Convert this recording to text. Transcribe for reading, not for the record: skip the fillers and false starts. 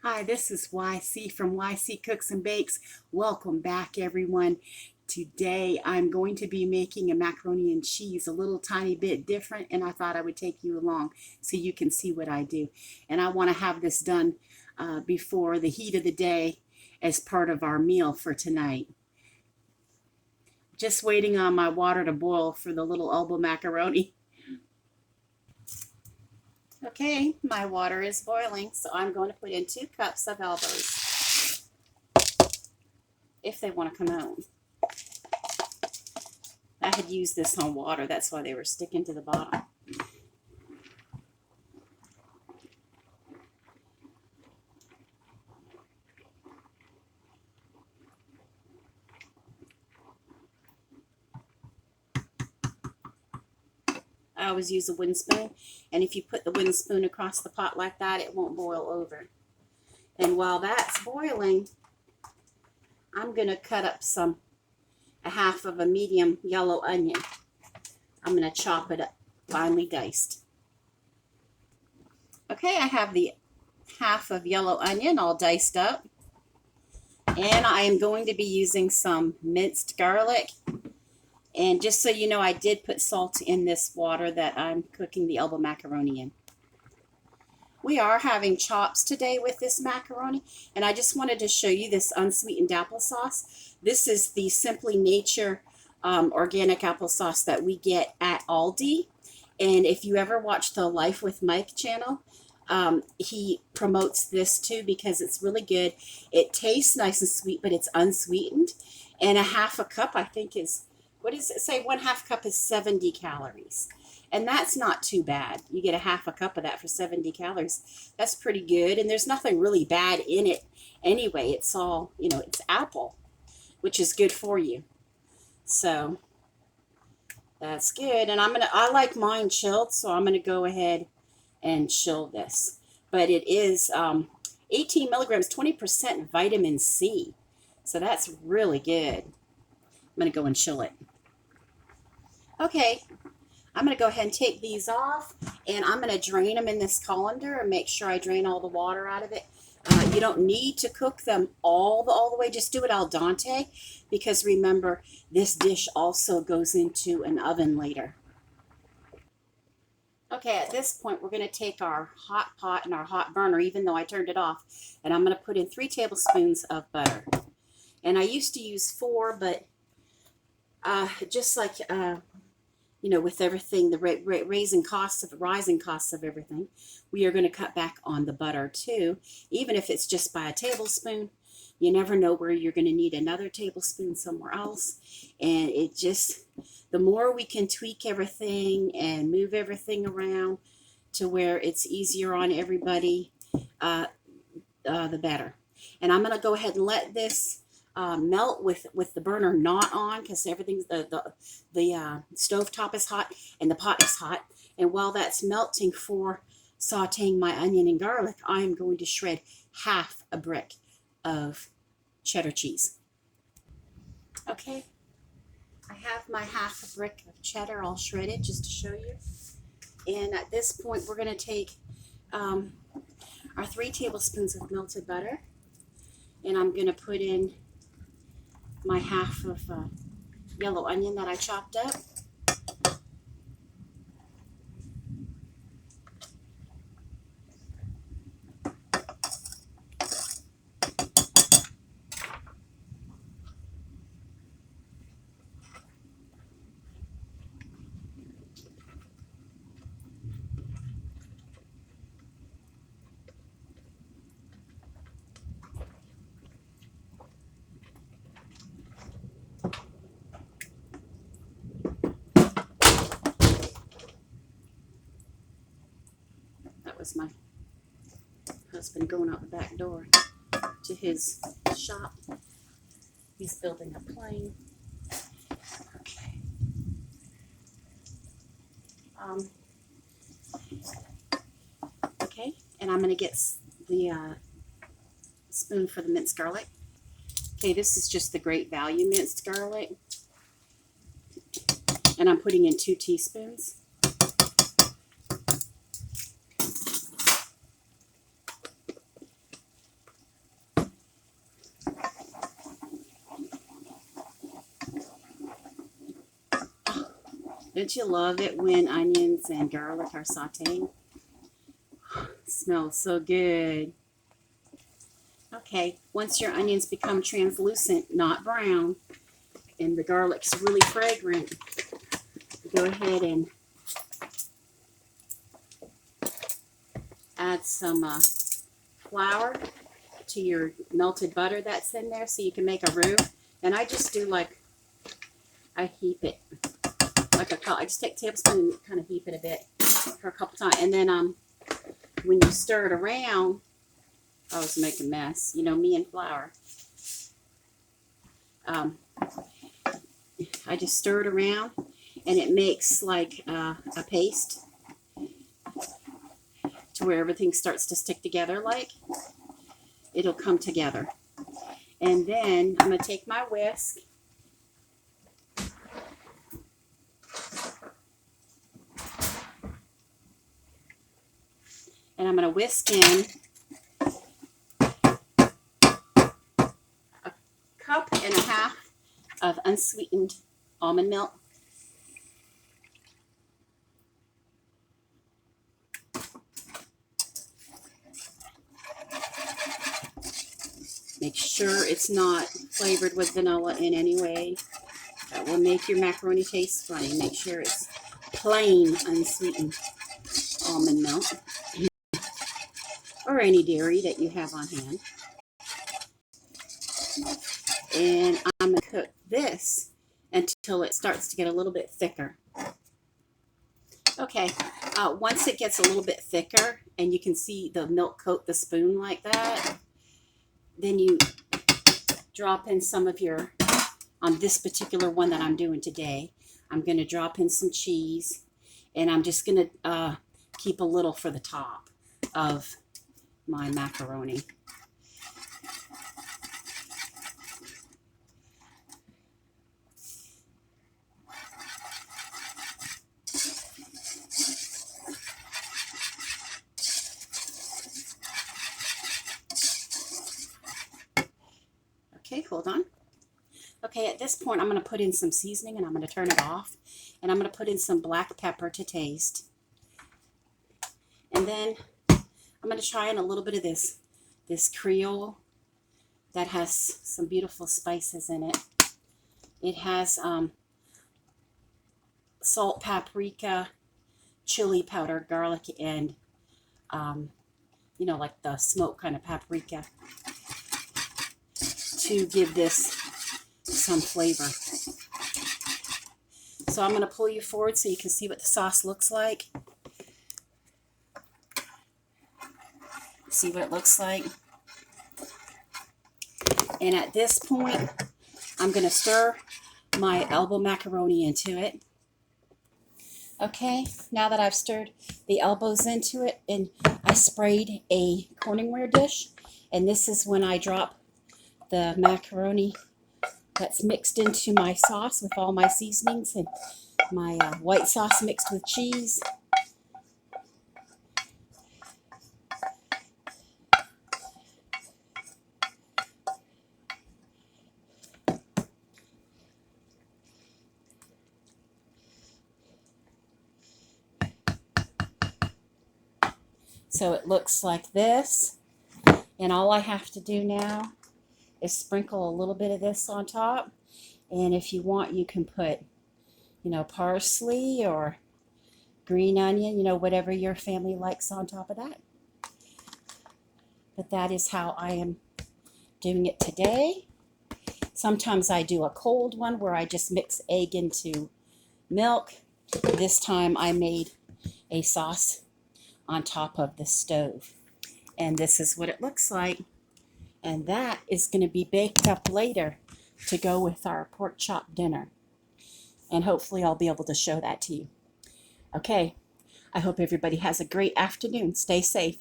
Hi, this is YC from YC Cooks and Bakes. Welcome back, everyone. Today I'm going to be making a macaroni and cheese a little tiny bit different, and I thought I would take you along so you can see what I do. And I want to have this done before the heat of the day as part of our meal for tonight. Just waiting on my water to boil for the little elbow macaroni. Okay, my water is boiling, so I'm going to put in 2 cups of elbows, if they want to come out. I had used this on water, that's why they were sticking to the bottom. I always use a wooden spoon, and if you put the wooden spoon across the pot like that, it won't boil over. And while that's boiling, I'm going to cut up a half of a medium yellow onion. I'm going to chop it up finely diced. Okay, I have the half of yellow onion all diced up, and I am going to be using some minced garlic. And just so you know, I did put salt in this water that I'm cooking the elbow macaroni in. We are having chops today with this macaroni, and I just wanted to show you this unsweetened applesauce. This is the Simply Nature organic applesauce that we get at Aldi. And if you ever watch the Life with Mike channel, he promotes this too because it's really good. It tastes nice and sweet, but it's unsweetened. And a half a cup, I think, is, what does it say? 1/2 cup is 70 calories. And that's not too bad. You get a half a cup of that for 70 calories. That's pretty good. And there's nothing really bad in it anyway. It's all, you know, it's apple, which is good for you. So that's good. And I like mine chilled, so I'm going to go ahead and chill this. But it is 18 milligrams, 20% vitamin C. So that's really good. I'm going to go and chill it. Okay, I'm going to go ahead and take these off, and I'm going to drain them in this colander and make sure I drain all the water out of it. You don't need to cook them all the way. Just do it al dente, because remember, this dish also goes into an oven later. Okay, at this point, we're going to take our hot pot and our hot burner, even though I turned it off, and I'm going to put in 3 tablespoons of butter. And I used to use 4, but just like you know, with everything, the rising costs of everything, we are going to cut back on the butter too. Even if it's just by a tablespoon, you never know where you're going to need another tablespoon somewhere else. And it just, the more we can tweak everything and move everything around to where it's easier on everybody, the better. And I'm going to go ahead and let this melt with the burner not on, because everything's the stove top is hot and the pot is hot. And while that's melting for sauteing my onion and garlic, I'm going to shred half a brick of cheddar cheese. Okay, I have my half a brick of cheddar all shredded just to show you. And at this point, we're going to take our 3 tablespoons of melted butter, and I'm going to put in my half of yellow onion that I chopped up. That was my husband going out the back door to his shop. He's building a plane. Okay. Okay, and I'm going to get the spoon for the minced garlic. Okay, this is just the Great Value minced garlic. And I'm putting in 2 teaspoons. Don't you love it when onions and garlic are sauteing? It smells so good. Okay, once your onions become translucent, not brown, and the garlic's really fragrant, go ahead and add some flour to your melted butter that's in there so you can make a roux. And I just do like, I heap it like I just take a tablespoon and kind of heap it a bit for a couple times. And then when you stir it around, I always make a mess. You know, me and flour. I just stir it around and it makes like a paste to where everything starts to stick together like. It'll come together. And then I'm going to take my whisk and I'm going to whisk in a cup and a half of unsweetened almond milk. Make sure it's not flavored with vanilla in any way. That will make your macaroni taste funny. Make sure it's plain unsweetened almond milk or any dairy that you have on hand. And I'm going to cook this until it starts to get a little bit thicker. Okay, once it gets a little bit thicker and you can see the milk coat the spoon like that, then you drop in some of your, on this particular one that I'm doing today, I'm going to drop in some cheese, and I'm just going to keep a little for the top of my macaroni. Okay, hold on. Okay, at this point, I'm going to put in some seasoning, and I'm going to turn it off. And I'm going to put in some black pepper to taste. And then I'm going to try in a little bit of this Creole that has some beautiful spices in it. It has salt, paprika, chili powder, garlic, and, you know, like the smoked kind of paprika, to give this some flavor. So I'm going to pull you forward so you can see what the sauce looks like. See what it looks like. And at this point, I'm going to stir my elbow macaroni into it. Okay, now that I've stirred the elbows into it, and I sprayed a Corningware dish, and this is when I drop the macaroni that's mixed into my sauce with all my seasonings and my white sauce mixed with cheese. So it looks like this, and all I have to do now is sprinkle a little bit of this on top. And if you want, you can put, you know, parsley or green onion, you know, whatever your family likes on top of that. But that is how I am doing it today. Sometimes I do a cold one where I just mix egg into milk. This time I made a sauce on top of the stove. And this is what it looks like. And that is going to be baked up later to go with our pork chop dinner. And hopefully I'll be able to show that to you. Okay, I hope everybody has a great afternoon. Stay safe.